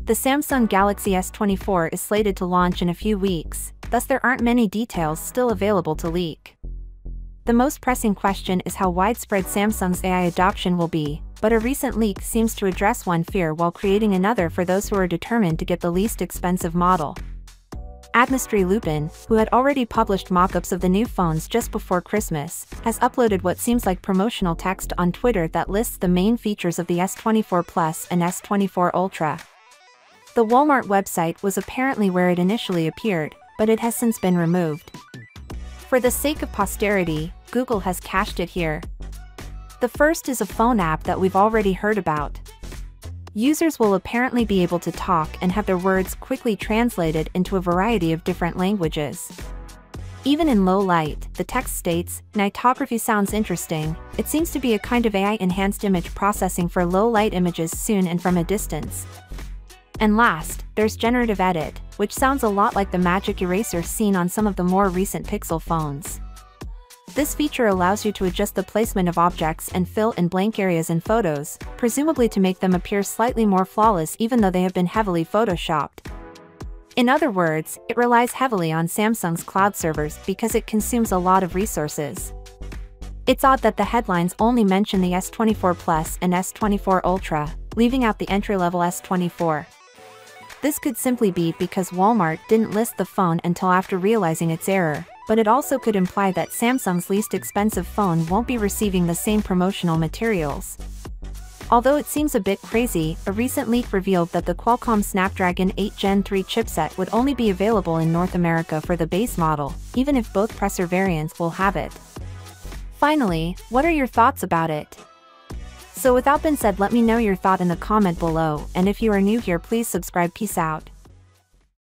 The Samsung Galaxy S24 is slated to launch in a few weeks, thus there aren't many details still available to leak. The most pressing question is how widespread Samsung's AI adoption will be, but a recent leak seems to address one fear while creating another for those who are determined to get the least expensive model. Admistry Lupin, who had already published mock-ups of the new phones just before Christmas, has uploaded what seems like promotional text on Twitter that lists the main features of the S24 Plus and S24 Ultra. The Walmart website was apparently where it initially appeared, but it has since been removed. For the sake of posterity, Google has cached it here. The first is a phone app that we've already heard about. Users will apparently be able to talk and have their words quickly translated into a variety of different languages. Even in low light, the text states, "Nightography sounds interesting. It seems to be a kind of AI-enhanced image processing for low-light images soon and from a distance." And last, there's Generative Edit, which sounds a lot like the magic eraser seen on some of the more recent Pixel phones. This feature allows you to adjust the placement of objects and fill in blank areas in photos, presumably to make them appear slightly more flawless even though they have been heavily photoshopped. In other words, it relies heavily on Samsung's cloud servers because it consumes a lot of resources. It's odd that the headlines only mention the S24 Plus and S24 Ultra, leaving out the entry-level S24. This could simply be because Walmart didn't list the phone until after realizing its error, but it also could imply that Samsung's least expensive phone won't be receiving the same promotional materials. Although it seems a bit crazy, a recent leak revealed that the Qualcomm Snapdragon 8 Gen 3 chipset would only be available in North America for the base model, even if both Presser variants will have it. Finally, what are your thoughts about it? So without being said, let me know your thought in the comment below, and if you are new here, please subscribe. Peace out.